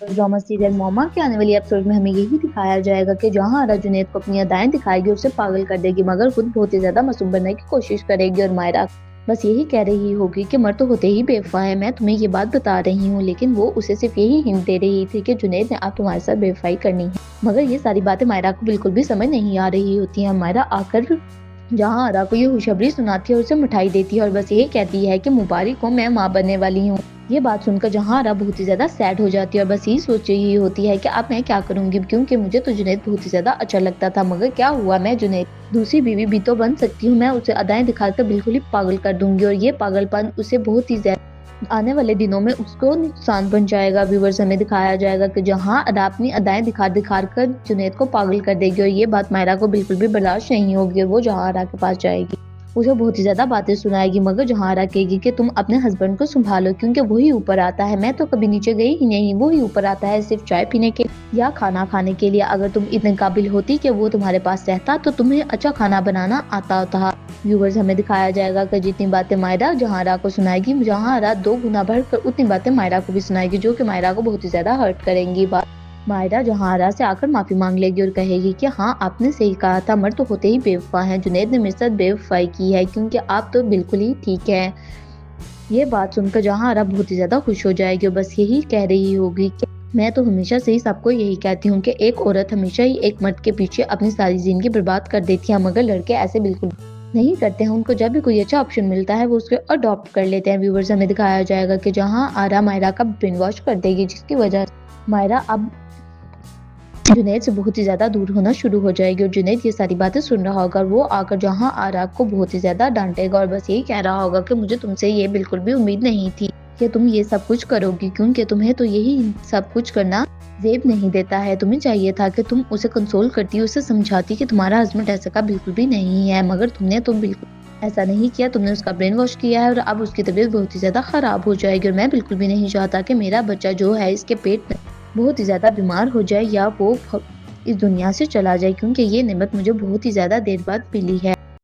Drama serial मोमा के आने वाली एपिसोड में हमें यही दिखाया जाएगा कि जहाँ आरा जुनैद को अपनी अदाएं दिखाएगी, उसे पागल कर देगी, मगर खुद बहुत ही ज्यादा मासूम बनने की कोशिश करेगी और मायरा बस यही कह रही होगी कि मर्द तो होते ही बेवफा है, मैं तुम्हें ये बात बता रही हूँ। लेकिन वो उसे सिर्फ यही हिंट दे रही थी कि जुनैद ने आप तुम्हारे साथ बेवफाई करनी है, मगर ये सारी बातें मायरा को बिल्कुल भी समझ नहीं आ रही होती है। मायरा आकर जहाँ आरा को ये खुशखबरी सुनाती है और उसे मिठाई देती है और बस यही कहती है कि मुबारक हो, मैं माँ बनने वाली हूँ। ये बात सुनकर जहाँ आरा बहुत ही ज्यादा सैड हो जाती है और बस यही सोच रही होती है कि अब मैं क्या करूंगी, क्योंकि मुझे तो जुनैद बहुत ही ज्यादा अच्छा लगता था, मगर क्या हुआ, मैं जुनैद दूसरी बीवी भी तो बन सकती हूँ। मैं उसे अदाएं दिखाकर बिल्कुल ही पागल कर दूंगी और ये पागलपन उसे बहुत ही ज्यादा आने वाले दिनों में उसको नुकसान पहुंचाएगा। व्यूवर्स हमें दिखाया जाएगा कि जहाँ अदा अपनी अदाएं दिखा दिखा कर जुनैद को पागल कर देगी और ये बात मायरा को बिल्कुल भी बर्दाश्त नहीं होगी और वो जहाँ आरा के पास जाएगी, उसे बहुत ही ज्यादा बातें सुनाएगी, मगर जहाँ आरा कहेगी कि तुम अपने हस्बैंड को संभालो क्योंकि वही ऊपर आता है, मैं तो कभी नीचे गई ही नहीं, वो ही ऊपर आता है सिर्फ चाय पीने के या खाना खाने के लिए। अगर तुम इतने काबिल होती कि वो तुम्हारे पास रहता तो तुम्हें अच्छा खाना बनाना आता था। व्यूवर्स हमें दिखाया जाएगा कि जितनी बातें मायरा जहाँ आरा को सुनाएगी, जहाँ आरा 2 गुना बढ़कर उतनी बातें मायरा को भी सुनाएगी, जो कि मायरा को बहुत ही ज्यादा हर्ट करेंगी। मायरा जहाँ आरा से आकर माफी मांग लेगी और कहेगी कि हाँ, आपने सही कहा था, मर्द तो होते ही बेवफा हैं, जुनैद ने मेरे साथ बेवफाई की है क्योंकि आप तो बिल्कुल ही ठीक है। ये बात सुनकर जहाँ आरा बहुत ही ज्यादा खुश हो जाएगी और बस यही कह रही होगी कि मैं तो हमेशा से ही सबको यही कहती हूँ कि एक औरत हमेशा ही एक मर्द के पीछे अपनी सारी जिंदगी बर्बाद कर देती है, मगर लड़के ऐसे बिल्कुल नहीं करते हैं। उनको जब भी कोई अच्छा ऑप्शन मिलता है वो उसको अडॉप्ट कर लेते हैं। व्यूवर्स हमें दिखाया जाएगा कि जहाँ आरा मायरा का ब्रेन वॉश कर देगी, जिसकी वजह से मायरा अब जुनैद से बहुत ही ज्यादा दूर होना शुरू हो जाएगी और जुनैद ये सारी बातें सुन रहा होगा और वो आकर जहाँ आरा को बहुत ही ज्यादा डांटेगा और बस यही कह रहा होगा कि मुझे तुमसे ये बिल्कुल भी उम्मीद नहीं थी कि तुम ये सब कुछ करोगी, क्योंकि तुम्हें तो यही सब कुछ करना जेब नहीं देता है। तुम्हें चाहिए था कि तुम उसे कंसोल करती, उसे समझाती कि तुम्हारा हस्बैंड ऐसा का बिल्कुल भी नहीं है, मगर तुमने तो बिल्कुल ऐसा नहीं किया। तुमने उसका ब्रेन वॉश किया है और अब उसकी तबीयत बहुत ही ज्यादा खराब हो जाएगी और मैं बिल्कुल भी नहीं चाहता कि मेरा बच्चा जो है इसके पेट में बहुत ही ज्यादा बीमार हो जाए या वो इस दुनिया से चला जाए, क्योंकि ये नेमत मुझे बहुत ही ज्यादा देर बाद मिली है।